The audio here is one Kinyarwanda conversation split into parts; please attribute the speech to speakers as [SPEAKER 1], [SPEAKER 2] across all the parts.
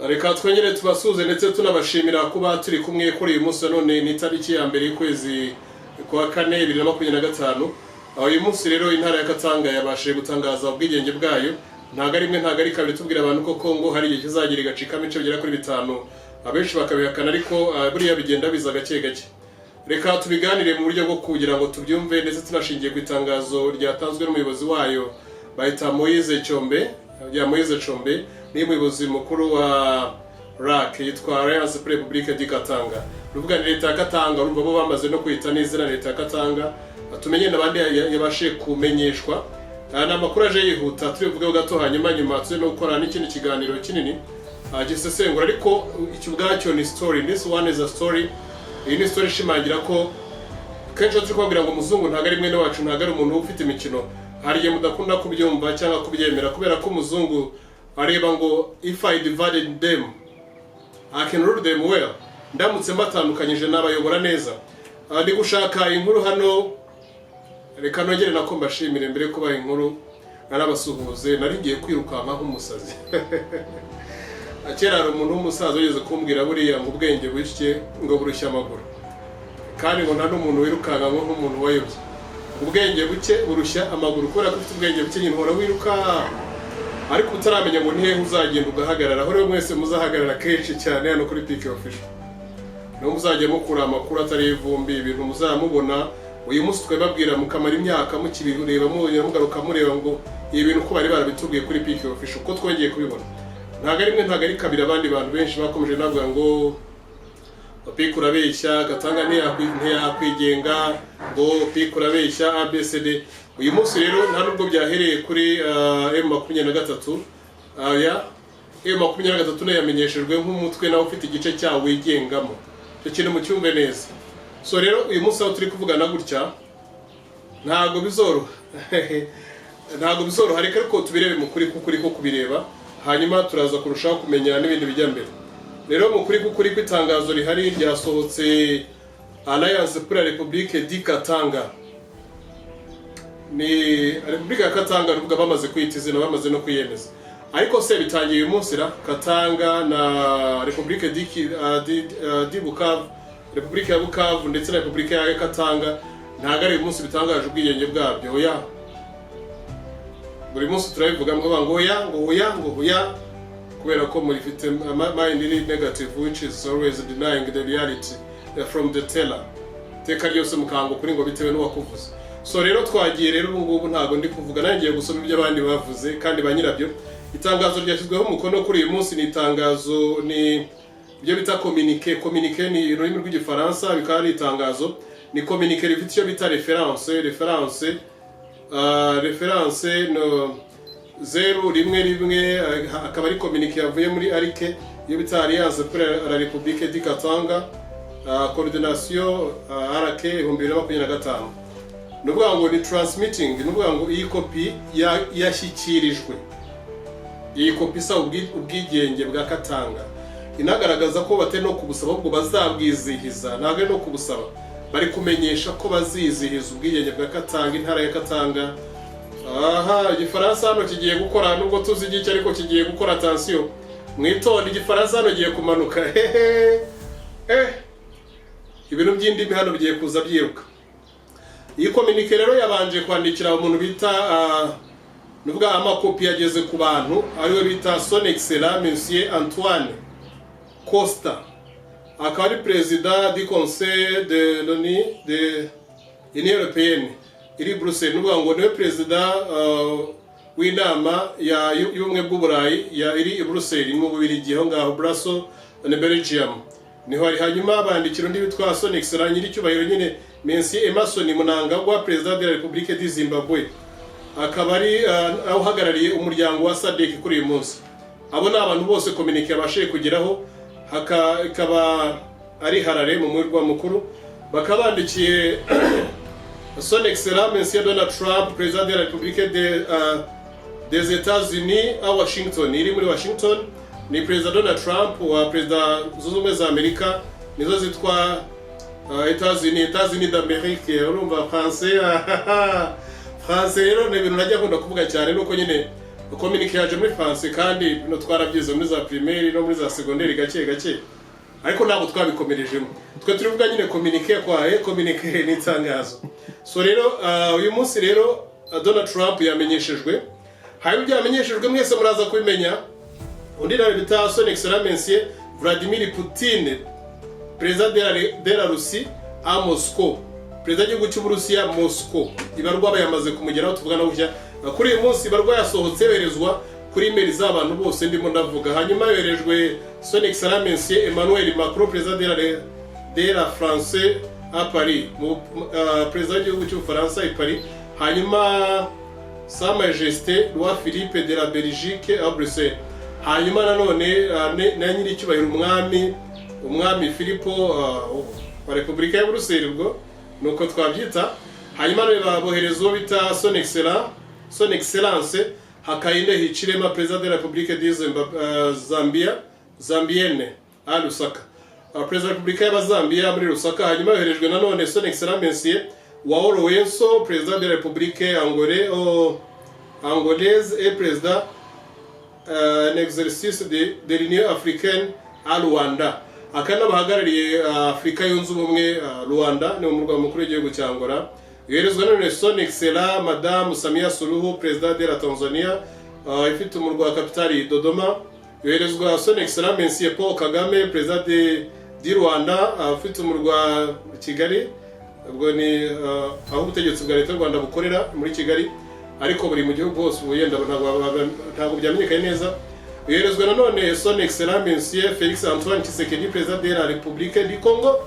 [SPEAKER 1] Reka twongere tubasuze ndetse tunabashimira kuba turi kumwe kuri uyu munsi none ni tariki ya mbere y'ukwezi kwa 4 2025. Uyu munsi rero intara ya Katanga yabashije gutangaza ubwigenge bwayo. Ntago ari rimwe ntago ari kabiri tubwira abantu ko Kongo hari igihe kizagira igacikamo ibice bigera kuri 5 abenshi bakabihakana ariko buriya bigenda biza gake gake. Reka tubiganire mu buryo bwo kugira ngo tubyumve ndetse tunashingiye ku itangazo ryatanzwe n'umuyobozi wayo bahita Moise Chombe ni umuyobozi mukuru wa RAC yitwa Alliance pour la République du Katanga. Ruvuga ni leta ya Katanga urumva bo bamaze no kwita n'izina leta ya Katanga. Tumenye nabandi yabashe kumenyeshwa n'amakuru aje yihuta turivuga gato hanyuma tuje no gukora n'ikindi kiganiro kinini gisesengura ariko icyo ubwacyo ni story. This one is a story. Iyi ni story shimangira ko kenshi turi kubabwira ngo umuzungu ntago ari mwene wacu, ntago ari umuntu ufite imikino. Hari igihe mudakunda kubyumva cyangwa kubyemera kubera ko umuzungu areba ngo if I divided them I can rule them well. Ndamutse mbatandukanyije n'abayobora neza. Ndi gushaka inkuru hano, reka nongere nako mbashimire mbere kuba inkuru narabasuhuze narigiye kwirukanka nk'umusazi. Akera ari umuntu w'umusaza ugeze kumbwira buriya ngo ubwenge bushye ngo burushya amaguru, kandi ngo nta n'umuntu wirukanka nk'umuntu wayobye. Ubwenge buke burushya amaguru kubera ko ufite ubwenge buke nyine hora wiruka ariko utaramenya ngo nihe uzagenda ugahagarara. Aho rero mwese muzahagarara kenshi cyane hano kuri Peak Official, no muzajya mukura amakuru atari ivumbi, ibintu muzamubona. Uyu munsi twebabwira mukamara imyaka mukibireba mugaruka mureba ngo ibintu ko bari barabitubwiye kuri Peak Official ko twongeye kubibona. Ntago ari mwe ntago ari kabiri abandi bantu benshi bakomeje navuga ngo Peak urabeshya, Katanga ntiyakwigenga, ngo Peak urabeshya ABCD. Uyu munsi rero nta nubwo byahereye kuri M23 M23 nayo yamenyeshejwe nk'umutwe nawe ufite igice cyawo wigengamo. Icyo kintu mu cyumve neza. So rero uyu munsi aho turi kuvugana gutya ntago bizoroha ntago bizoroha ariko tubirebe mu kuri ko kubireba hanyuma turaza kurushaho kumenya n'ibindi bijya mbere. Rero mu kuri kwitangazo rihari ryasohotse Alliance pour la République du Katanga. Ni Republika ya Katanga ruvuga bamaze kwita izina, bamaze no kwiyemeza. Ariko se bitangiye uyu munsi Katanga na Republique du Bukavu, Republika ya Bukavu ndetse na Republika ya Katanga ntago ari uyu munsi bitangaje ubwigenge bwabyo. Oya, buri munsi turabivuga ngo oya kubera ko muri fite mind is negative which is always denying the reality from the teller. Teka ryose mukango kuri ngo bitewe n'uwakuvuze. So rero twagiye rero ngubu ntago ndi kuvuga nangiye gusoma ibyo abandi bavuze kandi banyirabyo. Itangazo ryashyizweho umukono kuri uyu munsi ni itangazo, ni ibyo bita communiqué ni ururimi rw'igifaransa, bikaba ari itangazo, ni communiqué rifite icyo bita reference no 011 akaba ari communiqué yavuye muri ARICE iyo bita Alliance pour la République du Katanga coordination RAC 2025. Nuvuga ngo ni transmitting, nuvuga ngo iyi kopi yashyikirijwe, iyi kopi sa ubwigenge bwa Katanga inagaragaza ko batari no kubusaba ahubwo bazabwizihiza. Ntago no kubusaba, bari kumenyesha ko bazizihiza ubwigenge bwa Katanga, intara ya Katanga. Igifaransa hano kigiye gukora, nubwo tuzi iki ariko kigiye gukora. Attention mwitonde, igifaransa hano giye kumanuka. Ibintu by'indimi hano bigiye kuza byiruka. Iyi communique rero yabanje kwandikira umuntu bita nuvuga amakopi yageze ku bantu ariwe bita Son Excellence Monsieur Antoine Costa, akaba ari President du Conseil de l'Union Européenne iri Bruxelles. Nuvuga ngo niwe President w'inama y'ubumwe bw'Uburayi iri i Bruxelles mu Bubiligi aho ngaho Brussels na Belgium. Niho ari hanyuma bandikira undi bitwa Son Excellence nyiri cyubahiro nyine Monsieur Emerson Mnangagwa, President de la République du Zimbabwe, akaba ari uhagarariye umuryango wa SADC kuri uyu munsi. Abo ni abantu bose communique abashe kugeraho, ikaba ari Harare mu murwa mukuru. Bakabandikiye Son Excellence Monsieur Donald Trump, President de la République des États-Unis à Washington. Iri muri Washington ni President Donald Trump wa President zunze ubumwe za Amerika, nizo zitwa États-Unis d'Amérique. Urumva français rero ni ibintu najya nkunda kuvuga cyane nuko nyine communique yaje muri France kandi no twarabyize muri za primaire no muri za secondaire gake gake ariko ntabwo twabikomerejemo twe turivuga nyine communique ni itangazo. So rero uyu munsi rero Donald Trump yamenyeshejwe hari byamenyeshejwe mwese muraza kubimenya. Undi nawe bita son excellence Vladimir Putin, président de la Russie à Moscou, président w'igihugu cy'Uburusiya Moscow. Ibarwa bayamaze kumugeraho tuvugana gutya kuri uyu munsi. Ibarwa yasohotse yoherezwa kuri email z'abantu bose ndimo ndavuga. Hanyuma yoherejwe son excellence Emmanuel Macron, président de la France à Paris, président w'igihugu cy'Ubufaransa i Paris. Hanyuma Sa Majesté Roi Philippe de la Belgique à Bruxelles. Hanyuma nanone na nyiri cyubahiro umwami Philippe wa Repubulika ya Bruxelles, ubwo nuko twabyita. Hanyuma baboherezwa bita son excellence Hakainde Hichilema, président de la République de Zambienne à Lusaka, président de la République ya Zambia muri Lusaka. Hanyuma yoherejwe nanone son excellence João Lourenço, président de la République angolaise et président en exercice de l'Union africaine à Luanda. Akana bahagarariye Afrika yunze ubumwe Luanda ni umurwa mukuru w'igihugu cya Angola. Yoherezwa none son excellence Madame Samia Suluhu, président de la Tanzania, ifite umurwa wa kapitali Dodoma. Yoherezwa son excellence Monsieur Paul Kagame, président de Rwanda, ifite umurwa Kigali. Ubwo ni aho ubutegetsi bwa leta y'u Rwanda bukorera muri Kigali, ariko buri mu gihugu hose ubuyenda ntabwo byamenyekanye neza. Yoherezwa nanone son excellence Monsieur Félix Antoine Tshisekedi, président de la République du Congo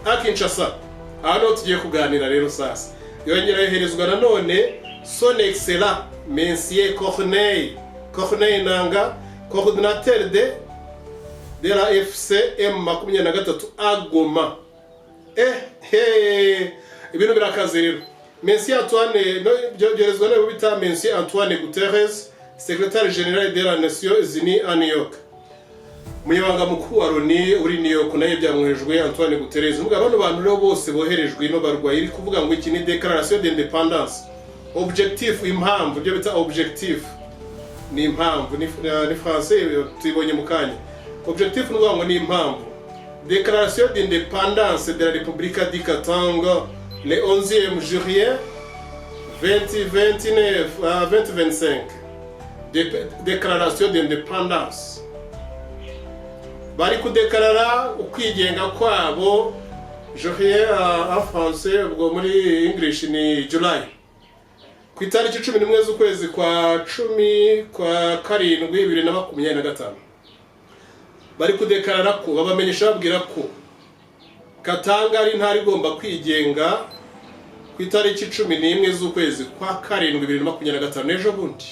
[SPEAKER 1] à Kinshasa. Hano tugiye kuganira rero sasa. Yongera yoherezwa nanone son excellence Monsieur Corneille Nangaa, coordinateur de la FCM 23 à Goma. Ibintu birakaze rero. Monsieur Antoine byoherezwa nawe bita Monsieur Antoine Guterres, secrétaire général de la Nations Unies à New York. Umunyamabanga mukuru wa Loni uri New York naye byamwoherejwe Antoine Guterres. Muga abantu rero bose boherejwe no barwaye iri kuvuga ngo iki ni déclaration d'indépendance. Objectif impamvu byo bita objectif ni impamvu ni français tubonye mukanya. Objectif ngo ni impamvu. Déclaration d'indépendance de la République du Katanga le 11e juillet 2025. Déclaration d'indépendance. Bari kudekarara ukwigenga kwabo juillet en français, ubwo muri English ni July. Ku itariki 11 z'ukwezi kwa 10 kwa 7 2025. Bari kudekarara ko babamenyesha babwira ko Katanga ari ntari igomba kwigenga ku itariki 11 z'ukwezi kwa 7 2025 ejo bundi.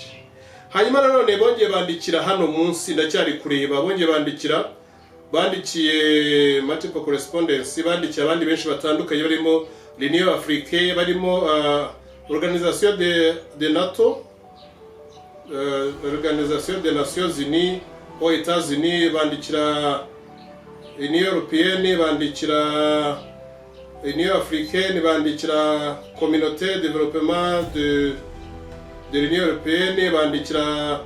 [SPEAKER 1] Hanyuma nanone bongeye bandikira hano munsi ndacyari kureba, bongeye bandikiye multiple correspondence, bandikiye abandi benshi batandukanye barimo l'Union Africaine, barimo Organisation de NATO, Organisation des Nations Unies aux États-Unis, bandikira Union Européenne, bandikira Union Africaine, bandikira Communauté de développement de l'Union Européenne, bandikira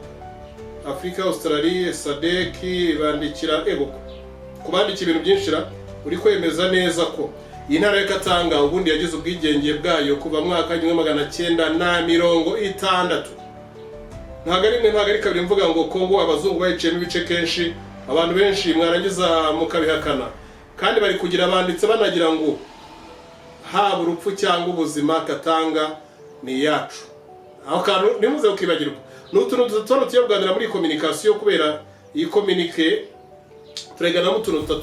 [SPEAKER 1] Africa, Australie, SADC, bandikira kubandikira ibintu byinshira uri kwemeza neza ko intara ya Katanga ubundi yagize ubwigenge bwayo kuva mwaka 1960. Ntago ari kabiri mvuga ngo Kongo abazungu bayiciyemo ibice kenshi, abantu benshi mwarangiza mukabihakana, kandi bari kugira abanditse banagira ngo haba urupfu cyangwa ubuzima Katanga ni yacu. Aho kantu nimuze ukibagirwa. N'utuntu tuyoganira muri communication, kubera iyi communique turegana mu tuntu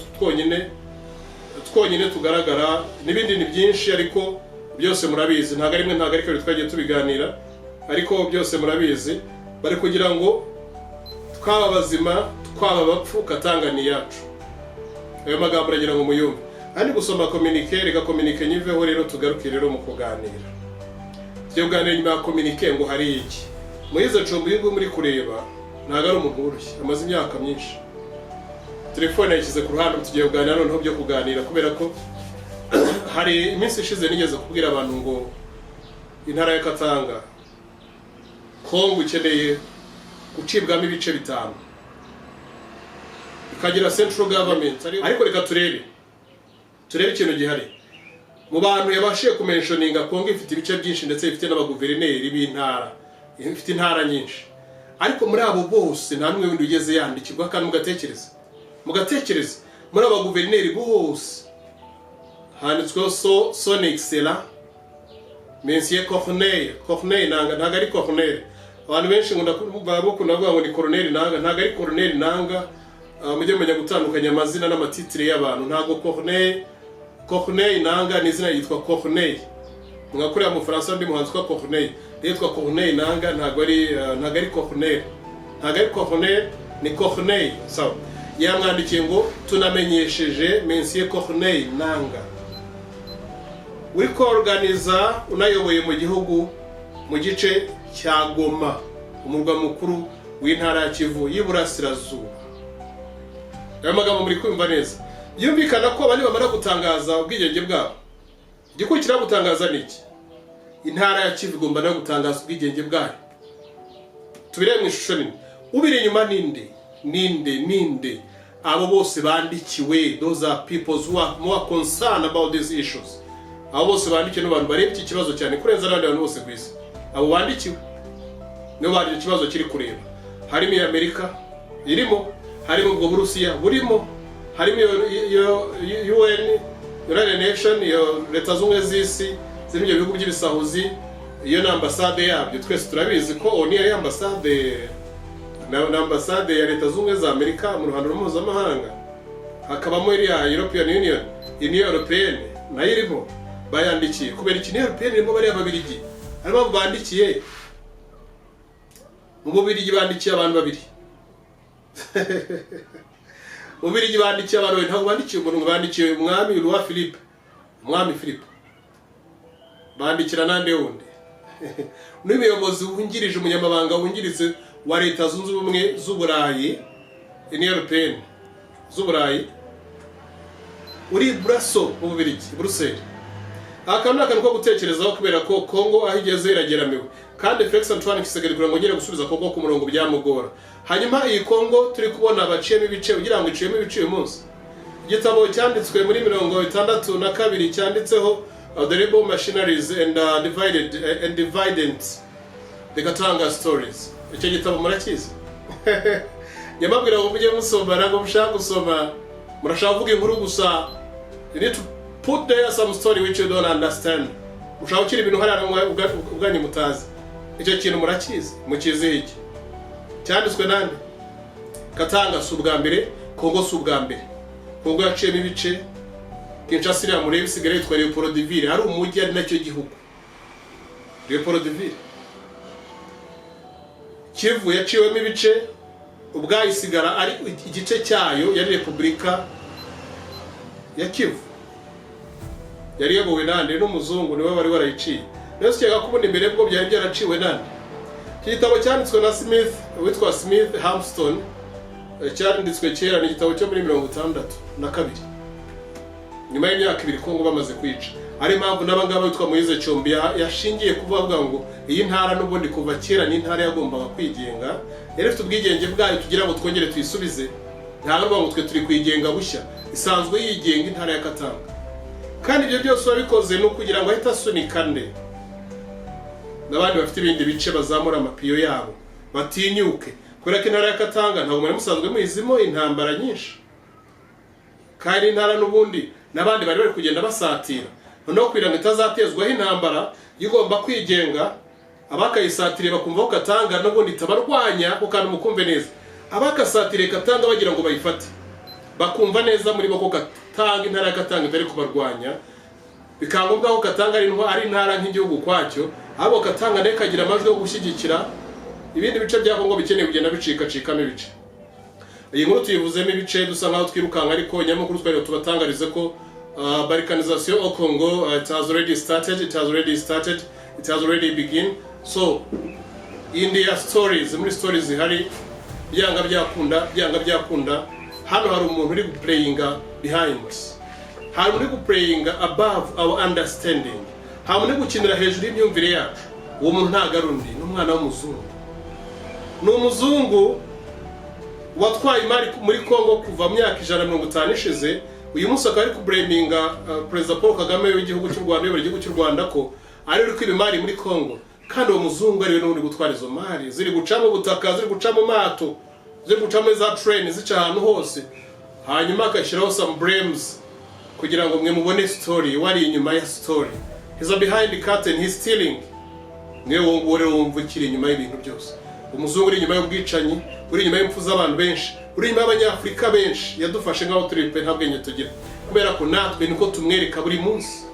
[SPEAKER 1] twonyine tugaragara, n'ibindi ni byinshi ariko byose murabizi. Ntago ari kabiri twagiye tubiganira, ariko byose murabizi. Bari kugira ngo twaba bazima twaba bapfu Katanga ni yacu. Ayo magambo aragira ngo muyumve. Ari gusoma communique, rega communique nyiveho rero tugaruke rero mu kuganira. Tugiye kuganira nyuma ya communique ngo hari iki. Moise Chombi muri kureba ntago ari umuntu urushye, amaze imyaka myinshi. Telefone yashyize ku ruhande, tugiye kuganira noneho byo kuganira, kubera ko hari iminsi ishize nigeze kubwira abantu ngo intara ya Katanga Kongo ikeneye gucibwamo ibice bitanu, ikagira central government. Ariko reka turebe ikintu gihari mu bantu yabashiye kumentioninga. Kongo ifite ibice byinshi ndetse ifite n'abaguverineri b'intara, ifite intara nyinshi, ariko muri abo bose nta numwe windi ugeze yandikirwa. Kandi mugatekereza muri abo baguverineri bose handitsweho son excellence Monsieur Corneille nanga, ntago ari Corneille. Abantu benshi bakunda kuvuga ngo ni Corneille nanga, ntago ari Corneille nanga. Mujye menya gutandukanya amazina n'amatitire y'abantu. Ntago Corneille nanga ni izina yitwa Corneille. Mwakurira mu Faransa ndi muhanzi kwa Corneille, yitwa Corneille nanga, ntago ari Corneille, ni Corneille. So yamwandikiye ngo tunamenyesheje Monsieur Corneille nanga, uri koorganiza unayoboye mu gihugu mu gice cya Goma, umurwa mukuru w'intara ya Kivu y'Iburasirazuba. Aya magambo muri kumva neza. Byumvikana ko abandi bamara gutangaza ubwigenge bwabo, igikurikira gutangaza niki? Intara ya Kivu igomba no gutangaza ubwigenge bwayo. Tubirebe mu ishusho nini. Ubiri inyuma ninde abo bose bandikiwe. Those are people who are more concerned about these issues. Abo bose bandikiwe n'abantu bareba iki kibazo cyane kurenza n'abandi bantu bose ku isi. Abo bandikiwe nibo bari ikibazo kiri kureba. Harimo Amerika irimo, harimo ubwo Burusiya burimo, harimo UN, United Nation, iyo leta z'ubumwe z'isi, zirimo ibihugu by'ibisahuzi, iyo na ambasade yabyo. Twese turabizi ko ONU ari ambasade ya leta z'ubumwe za Amerika mu ruhando mpuzamahanga. Hakabamo iriya European Union, Union Européenne nayo irimo. Bayandikiye kubera iki? Union Européenne irimo bari ababirigi, arimo bandikiye mu Bubirigi, bandikiye abantu babiri. Mu Bubirigi bandikiye abantu babiri, ntabwo bandikiye umuntu, bandikiye umwami Philippe, bandikira nande wundi n'umuyobozi wungirije, umunyamabanga wungirije wa leta zunze ubumwe z'Uburayi, Union Européenne z'Uburayi, uri Brussels mu Bubirigi, Bruxelles. Akantu ko gutekerezaho kubera ko Kongo aho igeze irageramiwe, kandi Felix Antoine Tshisekedi kugira ngo ngere gusubiza Kongo ku murongo byamugora. Hanyuma iyi Kongo turi kubona baciyemo ibice, ugira ngo iciyemo ibice uyu munsi. Igitabo cyanditswe muri 62 cyanditseho The Rebel Machineries and Divided the Katanga Stories. Icyo gitabo murakizi? Nyamabwira ngo mujye musoma, ntabwo mushaka gusoma, murashaka kuvuga inkuru gusa. You need to put there some story which you don't understand. Ushaka ukiri ibintu hariya ubwanyu mutazi. Icyo kintu murakizi? Mukizi iki? Cyanditswe nande? Katanga si ubwa mbere, Kongo si ubwa mbere. Kongo yaciyemo ibice. Kinshasa iriya murebe isigaye yitwa Leopoldville, ari umujyi ari nacyo gihugu. Leopoldville. Kivu yaciwemo ibice, ubwayisigara ari igice cyayo ya Repubulika ya Kivu. Yari yagowe nande n'umuzungu, niwe bari barayiciye. Nese cyega kubona imbere bwo byari byaraciwe nande. Igitabo cyanditswe na witwa Smith Hampstone, cyanditswe kera, ni igitabo cyo muri 62 nyuma y'imyaka 2 Kongo bamaze kwica. Ari mpamvu n'abangaba witwa Moise Chombi yashingiye kuvuga ngo iyi ntara n'ubundi kuva kera ni intara yagombaga kwigenga, yari ifite ubwigenge bwayo tugira ngo twongere tuyisubize. Ntabwo ngo twe turi kwigenga bushya, isanzwe yigenga intara ya Katanga. Kandi ibyo byose wabikoze no kugira ngo ahita asunikane n'abandi bafite ibindi bice bazamura amapiyo yabo batinyuke, kubera ko intara ya Katanga ntabwo muri musanzwe muizimo intambara nyinshi, kandi intara n'ubundi n'abandi bari kugenda basatira. No kwira ngo itazatezwaho intambara igomba kwigenga, abakayisatire bakumva ko Katanga n'ubundi tabarwanya, ko kandi mukumve neza abakasatire Katanga bagira ngo bayifate, bakumva neza muri bo ko Katanga, intara ya Katanga itari kubarwanya, bikangombwa ko Katanga ari intara nk'igihugu kwacyo, abo Katanga nekagira amajwi yo gushyigikira ibindi bice bya Kongo bikeneye kugenda bicikacikamo ibice. Iyi nkuru tuyivuzemo ibice dusa nkaho twirukanka, ariko nyamukuru twari tubatangarize ko balkanization au Congo it has already begun. So in their stories, muri stories hari byanga byakunda, hano hari umuntu uri playing behind, hari uri playing above our understanding, hari uri gukinira hejuru y'imyumvire yacu. Uwo muntu ntago arundi n'umwana w'umuzungu, ni umuzungu watwaye imari muri Kongo kuva mu myaka 150 ishize. Uyu munsi akaba ari kubreminga Perezida Paul Kagame w'igihugu cy'u Rwanda, uyobora igihugu cy'u Rwanda, ko ari uri kwiba imari muri Kongo, kandi uwo muzungu ariwe n'undi gutwara izo mari, ziri guca mu butaka, ziri guca mu mato, ziri guca muri za train, zica ahantu hose, hanyuma agashyiraho some blames kugira ngo mwe mubone story, wari inyuma ya story. He's behind the curtain, he's stealing. Niwe wongore wumva ikiri inyuma y'ibintu byose. Umuzungu uri inyuma y'ubwicanyi, uri inyuma y'impfu z'abantu benshi, uri inyuma y'Abanyafurika benshi, yadufashe nk'aho turi pe nta bwenge tugira, kubera ko natwe niko tumwereka buri munsi.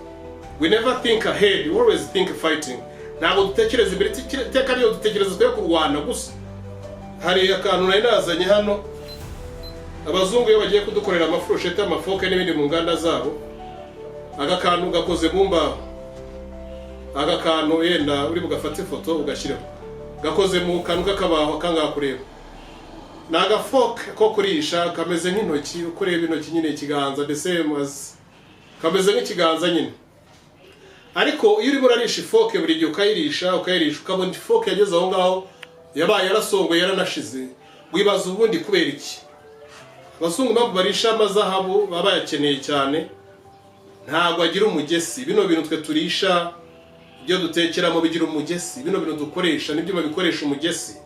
[SPEAKER 1] We never think ahead, we always think fighting. Ntabwo dutekereza imbere, iteka niyo dutekereza twe kurwana gusa. Hari akantu nari nazanye hano, abazungu iyo bagiye kudukorera amafuroshete, amafoke n'ibindi mu nganda zabo, aga kantu gakoze mu mbaho, aga kantu yenda uri bugafate ifoto ugashyiraho, gakoze mu kantu k'akabaho kanga kureba, naga foke ko kurisha, kameze nk'intoki, ukureba intoki nyine ikiganza, the same as kameze nk'ikiganza nyine. Ariko iyo uri burarisha ifoke buri gihe ukayirisha ukabona ifoke yageze aho ngaho yabaye yarasongoye yaranashize, wibaza ubundi kubera iki. Abazungu mpamvu barisha amazahabu baba yakeneye cyane, ntabwo agira umugesi. Bino bintu twe turisha, ibyo dutekeramo bigira umugesi, bino bintu dukoresha nibyo babikoresha umugesi.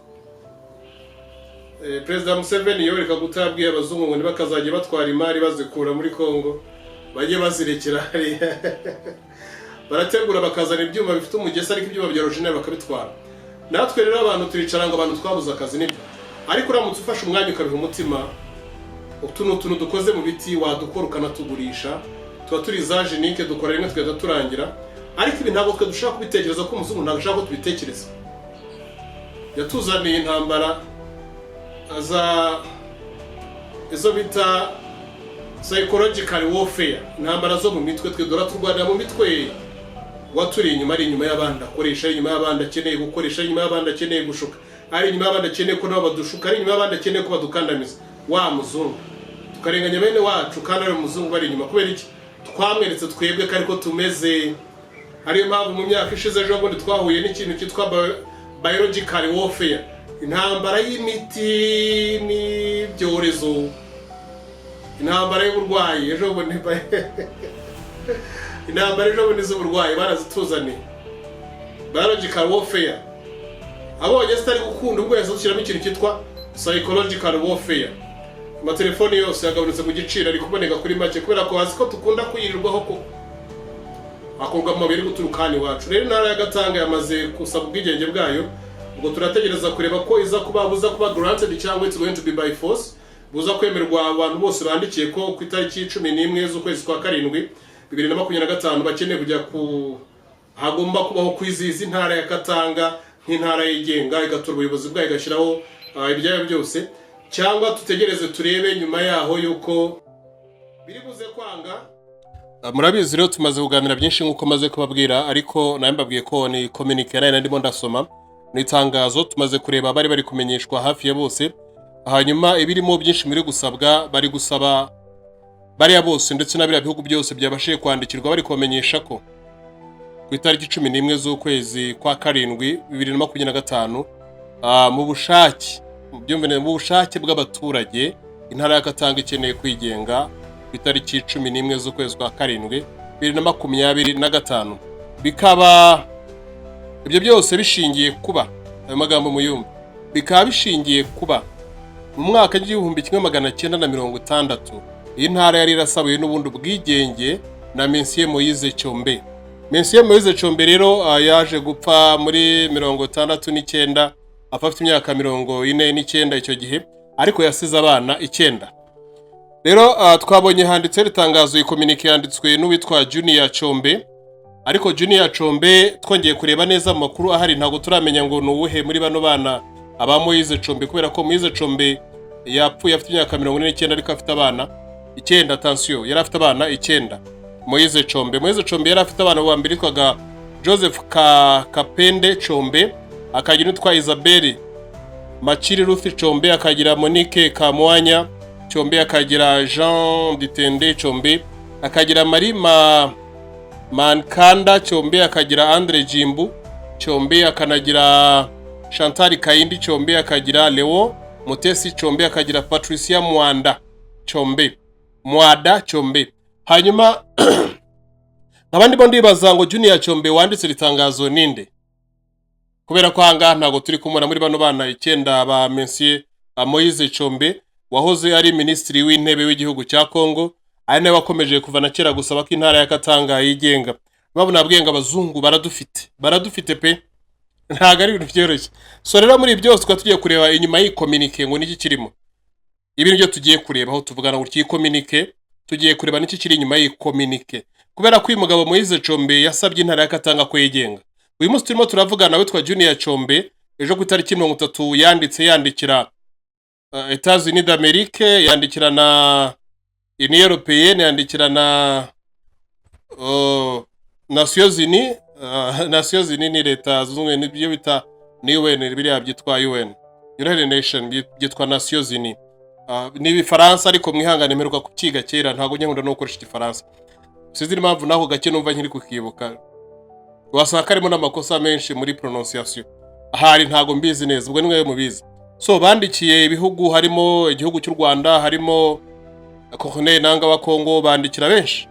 [SPEAKER 1] Perezida Museveni yoreka gutabwiye abazungu ngo ntibakazajye batwara imari bazikura muri Kongo, bajye bazirekera hariya. Barategura bakazana ibyuma bifite umugesi, ariko ibyuma bya original bakabitwara. Natwe rero abantu turicara ngo abantu twabuze akazi nibyo, ariko uramutse ufashe umwanya ukabiha umutima, utuntu dukoze mu biti wadukora ukanatugurisha, tuba turi za genike, dukora rimwe twenda turangira. Ariko ibi ntabwo twe dushaka kubitekereza, ko umuzungu ntabwo ashaka ko tubitekereza. Yatuzaniye intambara izo bita psychological warfare, intambara zo mu mitwe. Twe dora turwanira mu mitwe, waturi inyuma, ari inyuma y'abandi akoresha, inyuma y'abandi akeneye gukoresha, inyuma y'abandi akeneye gushuka, ari inyuma y'abandi akeneye ko nabo badushuka, ari inyuma y'abandi akeneye ko badukandamiza. Wa muzungu tukarenganya bene wacu, kandi ari umuzungu bari inyuma. Kubera iki? Twamweretse twebwe ko ariko tumeze. Ariyo mpamvu mu myaka ishize ejo bundi twahuye n'ikintu cyitwa biological warfare, intambara y'imiti n'ibyorezo, intambara y'uburwayi. Ejo bundi intambara ejo bundi z'uburwayi barazituzaniye, biological warfare. Abonye zitari gukunda ubwo yazushyiramo ikintu cyitwa psychological warfare. Amatelefoni yose yagabanutse mu giciro, ari kuboneka kuri make, kubera ko hasi ko tukunda kuyirirwaho ko akorwa mu mabiri guturukani wacu. Rero intara ya Gatanga yamaze kusaba ubwigenge bwayo, ubwo turategereza kureba ko iza buza kuba granted cyangwa it's going to be by force, buza kwemerwa abantu bose bandikiye ko ku itariki 11 z'ukwezi kwa karindwi 2025 bakeneye kujya hagomba kubaho kwizihiza intara ya Gatanga nk'intara yigenga, igatora ubuyobozi bwayo, igashyiraho ibyayo byose, cyangwa tutegereze turebe nyuma yaho yuko biri buze kwanga. Murabizi rero tumaze kuganira byinshi nk'uko maze kubabwira, ariko nawe mbabwiye ko ni communique yari ndimo ndasoma n'itangazo. Tumaze kureba bari kumenyeshwa hafi ya bose, hanyuma ibirimo byinshi muri gusabwa, bari gusaba bariya bose ndetse n'abira bihugu byose byabashije kwandikirwa, bari kubamenyesha ko ku itariki 11 z'ukwezi kwa karindwi 2025 mu bushake bw'abaturage intara ya Gatanga ikeneye kwigenga ku itariki 11 z'ukwezi kwa karindwi 2025. Bikaba ibyo byose bishingiye kuba, ayo magambo muyumva, bikaba bishingiye kuba mu mwaka w'igihumbi 1960 iyi ntara yari irasabuye n'ubundi ubwigenge na Monsieur Moise Tshombe. Monsieur Moise Tshombe rero yaje gupfa muri 69, afite imyaka 49 icyo gihe, ariko yasize abana 9. Rero twabonye handitse ritangazo ikominike yanditswe n'uwitwa Junior Tshombe, ariko Junior Tshombe twongeye kureba neza mu makuru ahari ntago turamenya ngo nuwuhe muri bano bana aba Moise Tshombe, kubera ko Moise Tshombe yapfuye afite imyaka 49 ariko afite abana 9. Attention, yari afite abana 9. Moise Tshombe yari afite abana wa mbere twaga Joseph Kapende Tshombe, akagira n'utwa Isabelle Machiri Ruth Tshombe, akagira Monique Kamwanya Tshombe, akagira Jean Ditende Tshombe, akagira Marie Mankanda Tshombe, akagira Andre Jimbu Tshombe, akanagira Chantal Kayindi Chombe, akagira Leo Mutesi Chombe, akagira Patricia Mwanda Chombe. Hanyuma abandi bo ndibaza ngo Junior Chombe wanditse ritangazo ninde, kubera ko hanga ntago turi kumura muri bano bana 9 ba Monsieur Moise Chombe wahoze ari ministri w'intebe w'igihugu cya Kongo, ari nawe wakomeje kuva na kera gusaba ko intara ya Katanga yigenga. Babona bwenga abazungu baradufite pe, ntago ari ibintu byoroshye. So rero muri byose tugiye kureba inyuma y'i communique ngo niki kirimo, ibintu byo tugiye kureba aho tuvugana ngo iyi communique, tugiye kureba niki kiri inyuma y'i communique, kubera ko uyu mugabo Moise Chombe yasabye intara ya Katanga ko yigenga. Uyu munsi turimo turavugana witwa Junior Chombe, ejo ku itariki 30 yandikira États-Unis d'Amérique, yandikira na Union Européenne, yandikira na Nations Unies ni leta zunze n'ibyo bita ni UN, biriya byitwa UN, United Nations byitwa Nations Unies. Ni bifaransa ariko mwihangane mperuka kukiga kera, ntago nyankunda no gukoresha igifaransa, siziri impamvu naho gake numva nkiri kukibuka, wasanga karimo n'amakosa menshi muri prononciation, ahari ntago mbizi neza, ubwo nimwe mubizi. So bandikiye ibihugu, harimo igihugu cy'u Rwanda, harimo Corneille Nanga wa Kongo, bandikira benshi.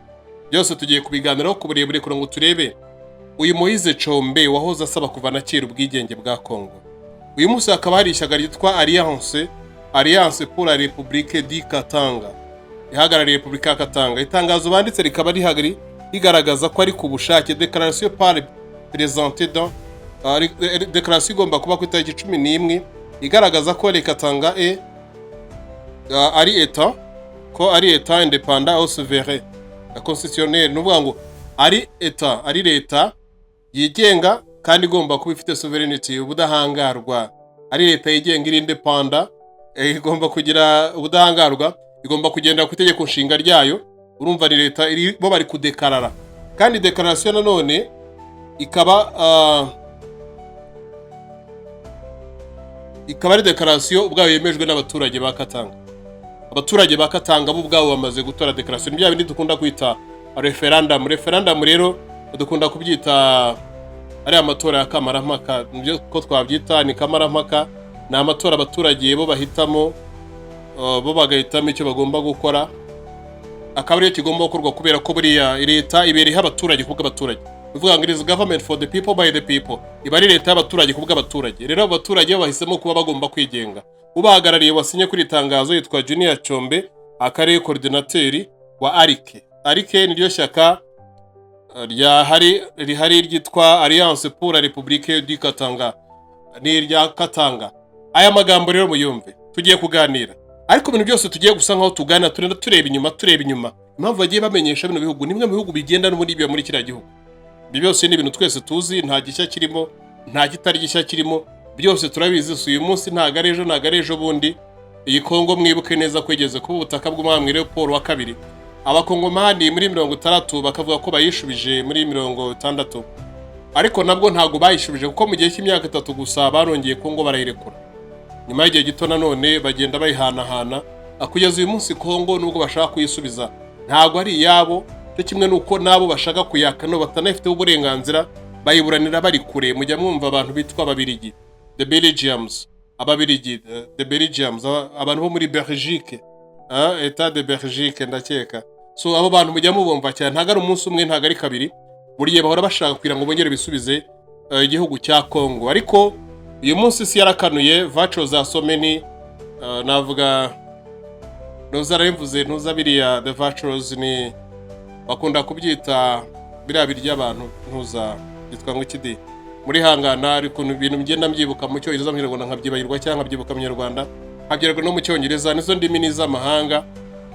[SPEAKER 1] Byose tugiye kubiganiraho ku burebure kugira ngo turebe uyu Moise Chombe wahoze asaba kuva na kera ubwigenge bwa Kongo. Uyu munsi akaba hari ishyaka ryitwa Alliance pour la République du Katanga, ihagarariye Republika ya Katanga. Itangazo banditse rikaba rigaragaza ko ari ku bushake, déclaration par présentée dans déclaration igomba kuba ku itariki 11 igaragaza ko Katanga ari état indépendant au souverain constitutionnel, nuvuga ngo ari leta yigenga kandi igomba kuba ifite sovereignty, ubudahangarwa, ari leta yigenga iri independent, igomba kugira ubudahangarwa, igomba kugenda ku itegeko nshinga ryayo. Urumva ni leta bo bari kudekarara, kandi declaration nanone ikaba ari declaration ubwayo yemejwe n'abaturage ba Katanga. Abaturage ba Katanga bo ubwabo bamaze gutora declaration, bya bindi dukunda kwita referendum rero dukunda kubyita ari amatora ya kamarampaka, nibyo ko twabyita ni kamarampaka. Ni amatora abaturage bo bahitamo, bo bagahitamo icyo bagomba gukora, akaba ariyo kigomba gukorwa, kubera ko buriya leta ibereho abaturage kubwa abaturage. Bivuga ngo is government for the people by the people, iba ari leta y'abaturage kubwa abaturage. Rero abaturage bahisemo kuba bagomba kwigenga. Ubahagarariye wasinye kuri itangazo yitwa Junior Chombe, akari coordinateur wa Arike niryo shyaka rihari ryitwa Alliance pour la République du Katanga, ni rya Katanga. Aya magambo rero muyumve, tugiye kuganira, ariko ibintu byose tugiye gusa nkaho tugana tureba inyuma. Impamvu bagiye bamenyesha bino bihugu, nimwe mu bihugu bigenda no muri ibyo muri kiriya gihugu. Ibyo byose ni ibintu twese tuzi, nta gishya kirimo, nta kitari gishya kirimo, byose turabizi. Uyu munsi ntago ari ejo bundi iyi Kongo mwibuke neza kwegeze ku butaka bw'umwami Leopold wa kabiri. Abakongomani muri 60 bakavuga ko bayishubije muri 60, ariko nabwo ntago bayishubije kuko mu gihe cy'imyaka 3 gusa barongeye Kongo barayirekura. Nyuma y'igihe gito nanone bagenda bayihanahana, kugeza uyu munsi Kongo nubwo bashaka kuyisubiza ntago ari yabo, cyo kimwe nuko nabo bashaka kuyaka no batanafite uburenganzira, bayiburanira bari kure. Mujya mwumva abantu bitwa ababirigi, the Belgians, abantu bo muri Belgique, État de Belgique ndakeka. So abo bantu mujya mubumva cyane, ntago ari umunsi umwe, ntago ari kabiri, buriye bahora bashaka kugira ngo bongere bisubize igihugu cya Kongo. Ariko uyu munsi si yarakanuye virtual za someni, navuga nuzarabivuze ntuzabiriya the virtuals ni bakunda kubyita biriya birya abantu ntuza bitwa ngo ikidi muri hangana, ariko ibintu bigenda mbyibuka mu cyongereza mu Kinyarwanda nkabyibagirwa cyangwa mbyibuka mu Kinyarwanda nkabyerwa no mu Cyongereza. Nizo ndimi ni z'amahanga,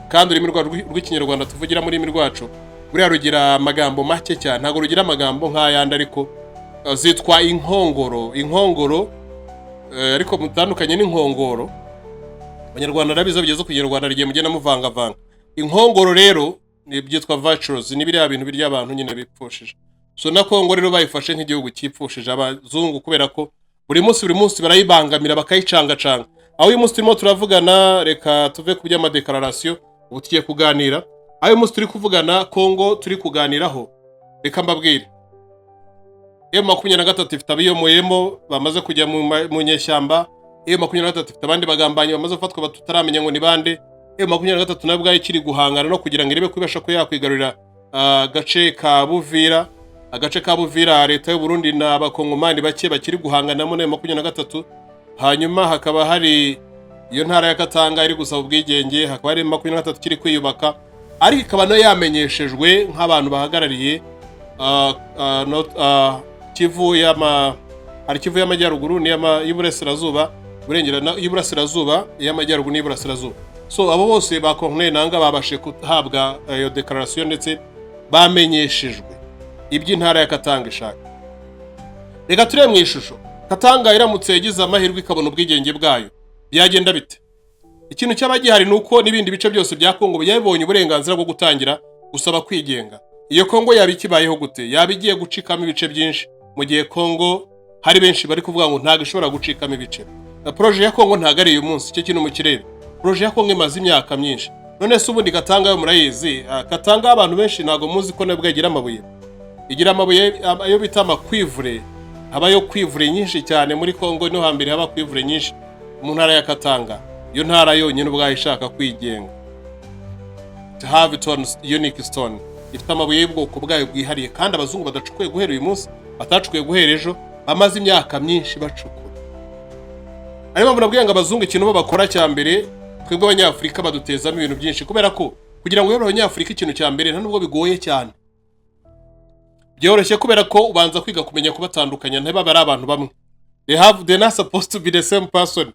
[SPEAKER 1] kandi ururimi rw'Ikinyarwanda tuvugira muri rurimi rwacu buriya rugira amagambo make cyane, ntago rugira amagambo nk'ayandi, ariko zitwa inkongoro, ariko mutandukanye n'inkongoro. Abanyarwanda rabizo bigeze ku Kinyarwanda rigiye mugenda muvangavanga. Inkongoro rero ni byitwa virtuals, ni biriya bintu birya abantu nyine bipfushije. So na Kongo rero bayifashe nk'igihugu cyipfushije abazungu, kubera ko buri munsi barayibangamira bakayicangacanga. Aho uyu munsi turimo turavugana, reka tuve ku by'amadeclaration, ubu tugiye kuganira. Aho uyu munsi turi kuvugana Kongo turi kuganiraho, reka mbabwire M23 ifite abiyomoyemo bamaze kujya mu nyeshyamba. M23 ifite abandi bagambanyi bamaze gufatwa batutaramenya ngo ni bande. M23 nayo ubwayo ikiri guhangana no kugira ngo irebe kwibasha ko yakwigarurira agace ka Buvira. Agace ka Buvira leta y'u Burundi n'abakongomani bake bakiri guhanganamo na M23. Hanyuma hakaba hari iyo ntara ya Katanga iri gusaba ubwigenge, hakaba hari M23 kiri kwiyubaka, ariko ikaba no yamenyeshejwe nk'abantu bahagarariye Kivu y'amajyaruguru y'Iburasirazuba, y'Iburasirazuba, y'amajyaruguru n'Iburasirazuba. So abo bose ba Corneille Nangaa babashe kuhabwa iyo declaration ndetse bamenyeshejwe iby'intara ya Katanga ishaka. Reka turebe mu ishusho. Katanga iramutse yagize amahirwe ikabona ubwigenge bwayo, byagenda bite? Ikintu cy'abagihari nuko n'ibindi bice byose bya Kongo byabonye uburenganzira bwo gutangira gusaba kwigenga. Iyo Kongo yabikibayeho gute? Yabigiye gucikamo ibice byinshi, mu gihe Kongo hari benshi bari kuvuga ngo ntago ishobora gucikamo ibice. Projet ya Kongo ntago ari uyu munsi, cyo kintu mu kirere. Projet ya Kongo imaze imyaka myinshi. None se ubundi Katanga yo murayizi? Katanga abantu benshi ntago muzi ko nabwo igira amabuye. Igira amabuye ayo bita amakwivure. Habayo kwivure nyinshi cyane muri Kongo, no hambere haba kwivure nyinshi mu ntara ya Katanga. Iyo ntara yonyine ubwayo ishaka kwigenga. To have its own unique stone. Ifite amabuye y'ubwoko bwayo bwihariye kandi abazungu badacukuye guhera uyu munsi, batacukuye guhera ejo, bamaze imyaka myinshi bacukura. Ariko murabwiye ngo abazungu ikintu bo bakora cya mbere, twebwe abanyafrika badutezamo ibintu byinshi, kubera ko kugira ngo uyobore abanyafrika ikintu cya mbere nta nubwo bigoye cyane. Byoroshye kubera ko ubanza kwiga kumenya kubatandukanya, ntibaba ari abantu bamwe. They're not supposed to be the same person.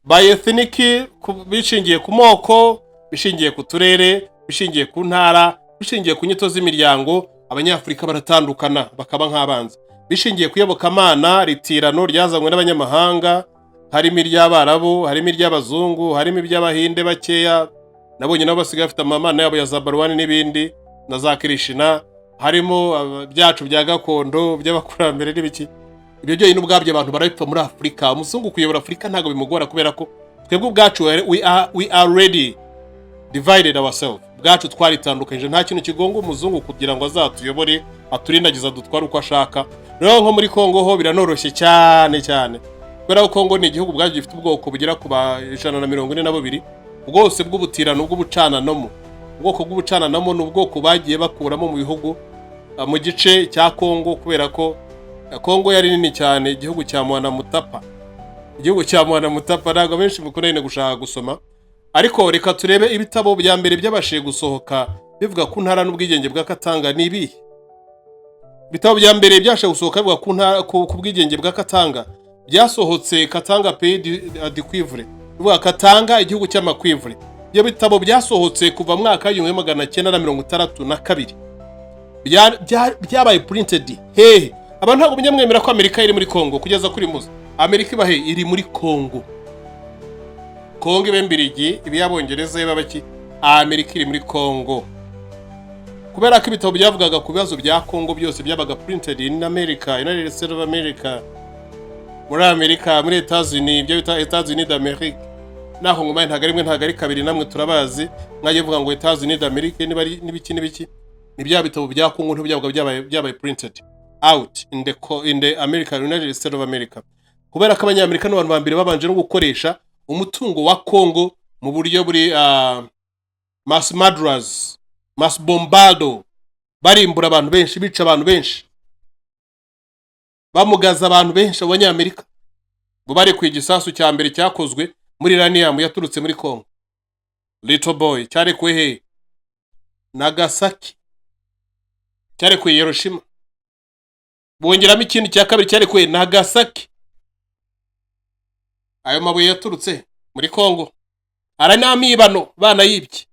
[SPEAKER 1] By ethnic, bishingiye ku moko, bishingiye ku turere, bishingiye ku ntara, bishingiye ku nyito z'imiryango, abanyafrika baratandukana bakaba nk'abanzi. Bishingiye kuyobokamana, ritirano ryazanywe n'abanyamahanga, harimo iry'Abarabu, harimo iry'abazungu, harimo iby'abahinde bakeya, nabonye nabo basigaye bafite amamana yabo ya za Barwani n'ibindi na za Krishna, harimo byacu bya gakondo by'abakurambere n'ibiki. Ibyo byo ino ubwabyo abantu barabipfa muri Afrika. Umuzungu kuyobora Afrika ntago bimugora kubera ko twebwe ubwacu we are ready divided ourselves. Bwacu twaritandukanye, nta kintu kigonga umuzungu kugira ngo azatuyobore aturindagiza dutwara uko ashaka. Rero nko muri Kongo ho biranoroshye cyane cyane. Kubera ko Kongo ni igihugu bwacu gifite ubwoko bugera ku 142 bwose bw'ubutirano bw'ubucananomo. Ubwoko bw'ubucananomo ni ubwoko bagiye bakuramo mu bihugu mu gice cya Kongo, kubera ko Kongo yari nini cyane. Igihugu cya Mwana Mutapa, ntabwo benshi mukunene gushaka gusoma, ariko reka turebe ibitabo bya mbere byabashiye gusohoka bivuga ku ntara n'ubwigenge bwa Katanga. Ni ibihe ibitabo bya mbere byashiye gusohoka bivuga ku bwigenge bwa Katanga? Byasohotse Katanga Pays du Cuivre, bivuga Katanga igihugu cy'amakwivure. Ibyo bitabo byasohotse kuva mu mwaka wa 1962. Byabaye printed hehe. Abantu ntabwo munyamwemera ko Amerika iri muri Kongo kugeza kuri muzi. Amerika ibahe iri muri Kongo. Kongo ibembirigi ibiyabongereza y'abaki, Amerika iri muri Kongo. Kubera ko ibitabo byavugaga ku bibazo bya Kongo byose byabaga printed in America, United States of America. Muri Amerika, muri Etats-Unis, ibyo bita Etats-Unis d'Amérique. Naho ngoma ntago ari mwe ntago ari kabiri, namwe turabazi. Mwaje vuga ngo Etats-Unis d'Amérique n'ibiki. Ni bya bitabo bya Kongo byabaye printed out in the America, United States of America. Kubera ko abanyamerika n'abantu bambere babanje no gukoresha umutungo wa Kongo mu buryo buri mass murderers, mass bombado, barimbura abantu benshi, bica abantu benshi, bamugaza abantu benshi. Abanyamerika bo bari ku igisasu cya mbere cyakozwe muri uranium yaturutse muri Kongo. Little boy cyari kwehe Nagasaki, cyari kwe Hiroshima, bongeramo ikindi cya kabiri cyari kwe Nagasaki. Ayo mabuye yaturutse muri Kongo aranamibano bana yibye.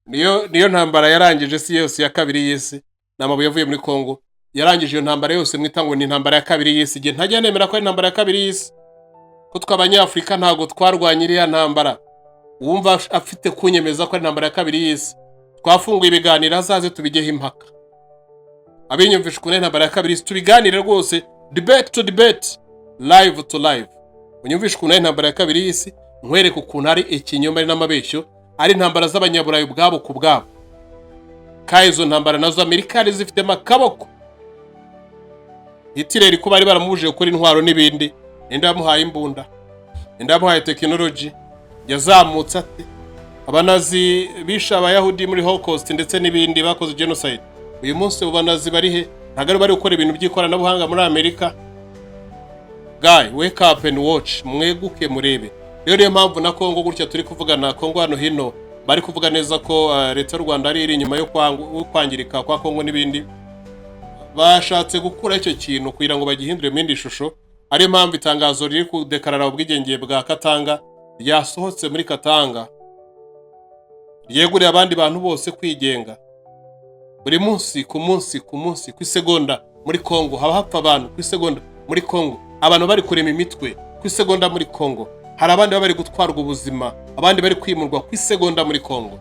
[SPEAKER 1] Niyo ntambara yarangije si yose ya kabiri y'isi. Namabuye yavuye muri Kongo yarangije iyo ntambara yose, mwitango ni intambara ya kabiri y'isi. Je ntajya nemera ko ari intambara ya kabiri y'isi, ko tw'abanyafrika ntago twarwanyira ya ntambara. Wumva afite kunyemeza ko ari intambara ya kabiri y'isi, twafunguye ibiganiro azaze tubigeho impaka. Abinyumvisha ko intambara ya kabiri y'isi tubiganire rwose, debate to debate, live to live. Unyumvisha ko intambara ya kabiri y'isi, nkwereka ukuntu ari ikinyoma ari n'amabeshyo, ari intambara z'abanyaburayi ubwabo ku bwabo. Kaizo ntambara nazo Amerika zifite makaboko. Hitler ko bari baramubujije gukora intwaro n'ibindi, ninde yamuhaye imbunda, ninde yamuhaye technology, yazamutse ate? Abanazi bisha abayahudi muri Holocaust ndetse n'ibindi bakoze genocide. Uyu munsi ubanazi bari he? Ntago bari gukora ibintu by'ikoranabuhanga muri Amerika. Guy, wake up and watch, mweguke murebe. Rero niyo mpamvu na Kongo gutya turi kuvugana, Kongo hano hino bari kuvuga neza ko leta y'u Rwanda ari iri inyuma yo kwangirika kwa Kongo n'ibindi. Bashatse gukura icyo kintu kugira ngo bagihindure mu indi shusho. Ari mpamvu itangazo riri kudekarara ubwigenge bwa Katanga ryasohotse muri Katanga, yeguriye abandi bantu bose kwigenga. Buri munsi ku munsi ku isegonda muri Kongo haba hapfa abantu, ku isegonda muri Kongo abantu bari kurema imitwe, ku isegonda muri Kongo hari abandi bari gutwarwa ubuzima, abandi bari kwimurwa ku isegonda muri Kongo.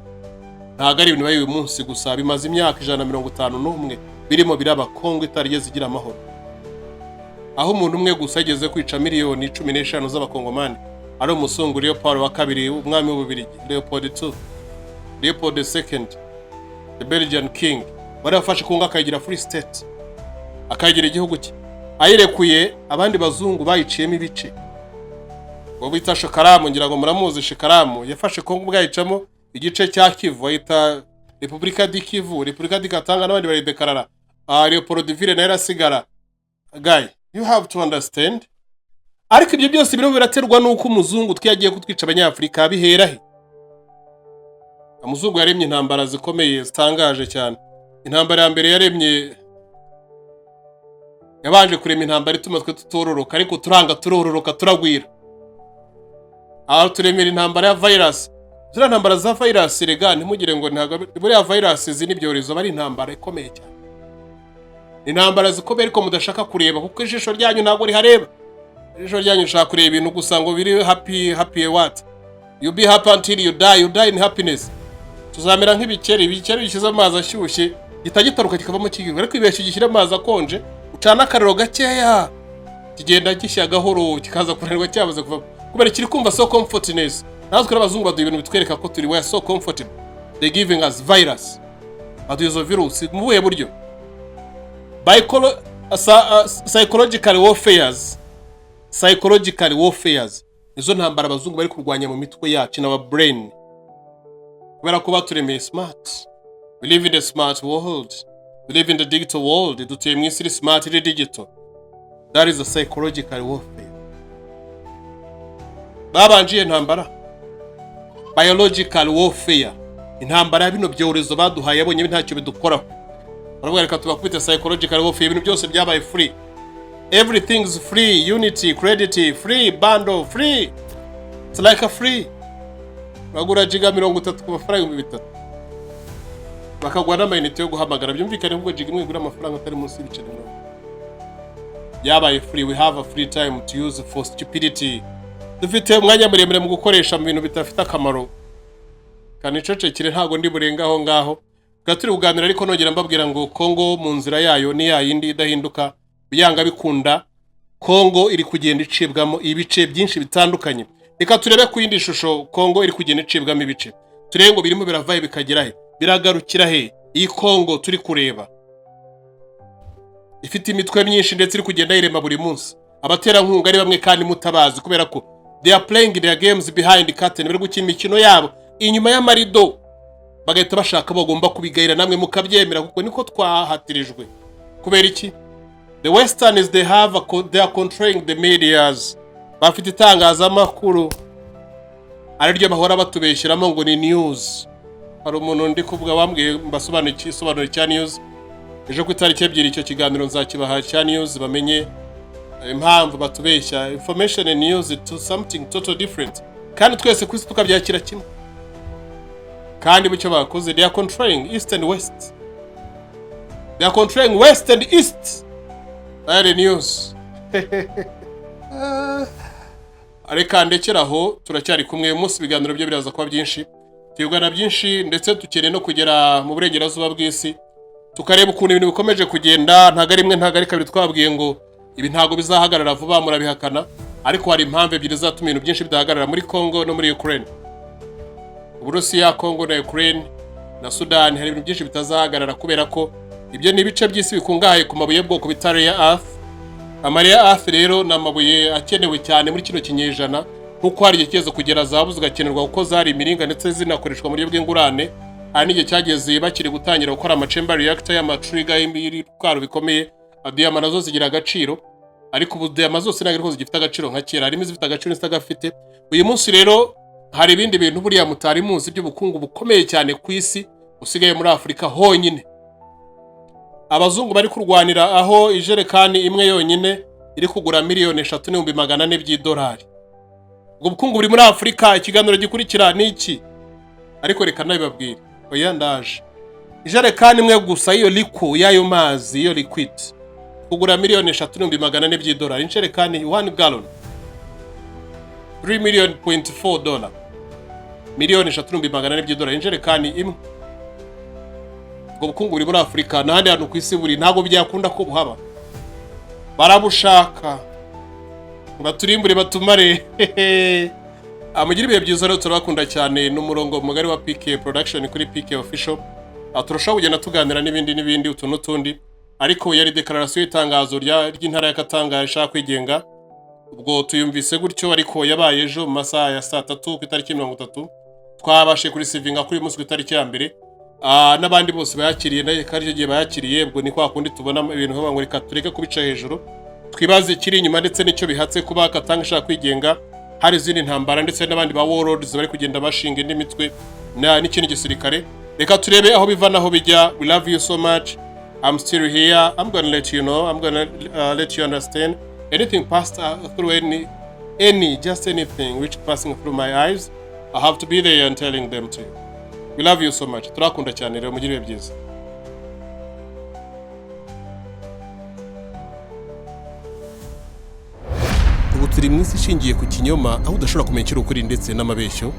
[SPEAKER 1] Ntago ari ibintu bayi uyu munsi gusa, bimaze imyaka 151 birimo biraba Kongo itarigeze igira amahoro, aho umuntu umwe gusa ageze kwica miliyoni 15 z'abakongomani, ari umusunguri Leopold wa kabiri, umwami w'Ububiligi Leopold II, Leopold II, the Belgian king, bari bafashe Kongo akayigira free state, akayigira igihugu cye, ayirekuye abandi bazungu bayiciyemo ibice. Ngo bita Shekaramu, ngira ngo muramuzi Shekaramu, yafashe Kongo bwayicamo igice cya Kivu, ayita Republika di Kivu, Republika di Katanga, n'abandi bari dekarara. Leopoldville na yarasigara. Guy, you have to understand. Ariko ibyo byose biro biraterwa nuko umuzungu twiyagiye kutwica abanyafrika bihera he? Umuzungu yaremye intambara zikomeye zitangaje cyane. Intambara ya mbere yaremye, yabanje kurema intambara ituma twe tutororoka, ariko turanga turororoka turagwira. Aho turemera intambara ya virus. Zira ntambara za virus rega ntimugire ngo ntago buri ya virus zini byorezo bari intambara ikomeye cyane. Intambara zikomeye ariko mudashaka kureba kuko ijisho ryanyu ntago rihareba. Ijisho ryanyu ushaka kureba ibintu gusa ngo biri happy what? You be happy until you die in happiness. Tuzamera nk'ibikeri bishize amazi ashyushye gitagitaruka kikavamo kigirwa, ariko ibeshye gishyira amazi akonje ucana akariro gakeya kigenda gishya gahoro kikaza kunanirwa cyabuze kuva kubera kiri kumva so comfortness. Natwe abazungu baduha ibintu bitwereka ko turi we so comfortable. They giving us virus. Aduzo virus mu buhe buryo? Psychological warfares. Izo ntambara abazungu bari kurwanya mu mitwe yacu na brain. Kubera ko baturemeye smart. We live in the smart world. We live in the digital world. Dutuye mu isi smart iri digital. That is a psychological warfare. Babanjiye ntambara. Biological warfare. Intambara bino byorezo baduhaye yabonye ntacyo bidukoraho. Baravuga reka tubakubite psychological warfare, ibintu byose byabaye free. Everything is free, unity, credit, free, bundle, free. It's like a free. Bagura giga 30 ku mafaranga 3,000. Bakagwa n'amayinite yo guhamagara, byumvikane ubwo giga imwe igura amafaranga atari munsi y'ibiceri 100. Yabaye free, we have a free time to use for stupidity. Dufite umwanya muremure mu gukoresha mu bintu bitafite akamaro. Kanicecekire ntago ndi burengaho ngaho. Gaturi kuganira ariko nongera mbabwira ngo Kongo mu nzira yayo ni yayindi idahinduka, byanga bikunda. Kongo iri kugenda icibwamo ibice byinshi bitandukanye. Reka turebe ku yindi shusho Kongo iri kugenda icibwamo ibice. Turebe ngo birimo biravaye bikagera he, biragarukira he. Iyi Kongo turi kureba ifite imitwe myinshi ndetse iri kugenda irema buri munsi. Abatera nkunga ari bamwe kandi mutabazi kubera ko they are playing their games behind the curtain, bari gukina imikino yabo inyuma y'amarido, bagahita bashaka bagomba kubigayira namwe mukabyemera kuko niko twahatirijwe. Kubera iki? The Westerners they are controlling the medias. Bafite itangazamakuru ari ryo bahora batubeshyiramo ngo ni news. Hari umuntu ndi kuvuga wambwiye mbasobanura cya news. Ejo ku itariki 2 icyo kiganiro nzakibaha cya news bamenye impamvu batubeshya. Information and news to something totally different. Kandi twese kwisi tukabyakira kimwe. Kandi bucyo bakoze they are controlling east and west. They are controlling west and east. That is news. Areka ndekeraho turacyari kumwe umunsi biganiro byo biraza kwa byinshi. Tuyugana byinshi ndetse tukeneye no kugera mu burengerazuba bw'isi. Tukareba ukuntu ibintu bikomeje kugenda, ntago ari rimwe ntago ari kabiri twabwiye ngo ibi ntago bizahagarara vuba murabihakana, ariko hari impamvu ebyiri zatuma ibintu byinshi bidahagarara muri Kongo no muri Ukraine. Uburusiya, Kongo na Ukraine na Sudan hari ibintu byinshi bitazahagarara kubera ko ibyo ni ibice by'isi bikungahaye ku mabuye bwoko bita rare earth, Amabuye ya earth rero ni amabuye akenewe cyane muri kino kinyejana, nkuko hari igihe kiza kugera zahabu zigakenerwa kuko zari imiringa ndetse zinakoreshwa mu buryo bw'ingurane. Hari n'igihe cyageze bakiri gutangira gukora chamber reactor y'amatriga y'ibitwaro bikomeye, diyama nazo zigira agaciro, ariko ubu diyama zose ntabwo ariko zigifite agaciro nka kera, harimo izifite agaciro n'izitagafite. Uyu munsi rero hari ibindi bintu buriya mutari muzi by'ubukungu bukomeye cyane ku isi usigaye muri Afurika honyine. Abazungu bari kurwanira aho ijerekani imwe yonyine iri kugura miliyoni 3,400 by'idolari. Ubwo bukungu buri muri Afurika. Ikiganiro gikurikira ni iki? Ariko reka nabibabwire. Oya ndaje. Ijerekani imwe gusa iyo liku yayo mazi iyo liquid kugura miliyoni 3,400 by'idolari. Ijerekani 1 gallon $3.4 miliyoni 3,400 by'idolari. Ijerekani imwe. Ubwo bukungu buri muri Afurika n'ahandi hantu ku isi buri ntabwo byakunda ko buhaba. Barabushaka baturimbure batumare. Amugira ibihe byiza rero turabakunda cyane. N'umurongo mugari wa PK Production kuri PK Official. Turashobora kugenda tuganira n'ibindi utu n'utundi, ariko yari declaration y'itangazo ry'intara ya Katanga ishaka kwigenga. Ubwo tuyumvise gutyo, ariko yabaye ejo mu masaha ya saa 3 ku itariki 30 twabashe kuri sivinga kuri munsi ku itariki ya mbere. N'abandi bose bayakiriye naye kandi giye bayakiriye. Ubwo ni kwa kundi tubona ibintu nk'aba ngo reka tureke kubica hejuru, twibaze kiri inyuma ndetse n'icyo bihatse kuba Katanga ishaka kwigenga. Hari izindi ntambara ndetse n'abandi ba warlords bari kugenda bashinga indi mitwe n'ikindi gisirikare. Reka turebe aho biva naho bijya. We love you so much. I'm still here. I'm gonna let you know. I'm gonna let you understand anything passed through just anything which passing through my eyes. I have to be there and telling them to you. We love you so much. Turakunda cyane rero mugire byiza. Ubu turi mu isi ishingiye ku kinyoma, aho udashobora kumenya ukuri ndetse n'amabeshyo.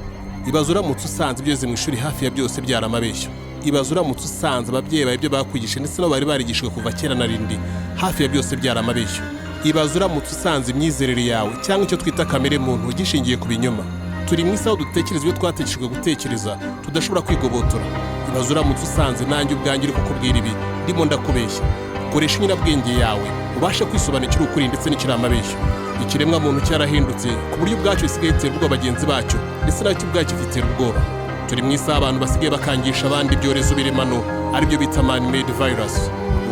[SPEAKER 1] Ibaze uramutse usanze ibyo mu ishuri hafi ya byose byara amabeshyo. Ibaze uramutse usanze ababyeyi bawe ibyo bakwigisha ndetse nabo bari barigishijwe kuva kera na rindi hafi ya byose byara amabeshyo. Ibaze uramutse usanze imyizerere yawe cyangwa icyo twita kamere muntu gishingiye ku binyoma. Turi mu isi aho dutekereza ibyo twategetswe gutekereza, tudashobora kwigobotora. Ibaze uramutse usanze nanjye ubwanjye uri kukubwira ibi ndimo ndakubeshya. Koresha inyurabwenge yawe ubashe kwisobanukira ukuri ndetse n'ikiri amabeshyo. Ikiremwa muntu cyarahindutse ku buryo ubwacu bisigaye gitera ubwoba bagenzi bacu ndetse nacyo ubwacyo gitera ubwoba. Turi mu isi abantu basigaye bakangisha abandi ibyorezo biremano aribyo bita man made virus.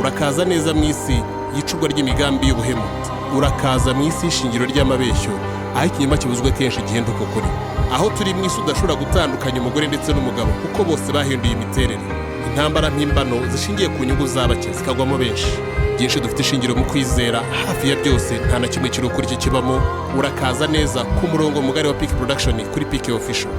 [SPEAKER 1] Urakaza neza mu isi y'icurwa ry'imigambi y'ubuhemu. Urakaza mu isi y'ishingiro ry'amabeshyo, aho ikinyoma kibuzwe kenshi gihinduka ukuri. Aho turi mu isi udashobora gutandukanya umugore ndetse n'umugabo kuko bose bahinduye imiterere. Intambara mpimbano zishingiye ku nyungu z'abake zikagwamo benshi. Byinshi dufite ishingiro mu kwizera, hafi ya byose nta na kimwe kiri ukuri kibamo. Urakaza neza ku murongo mugari wa PK Production kuri PK Official.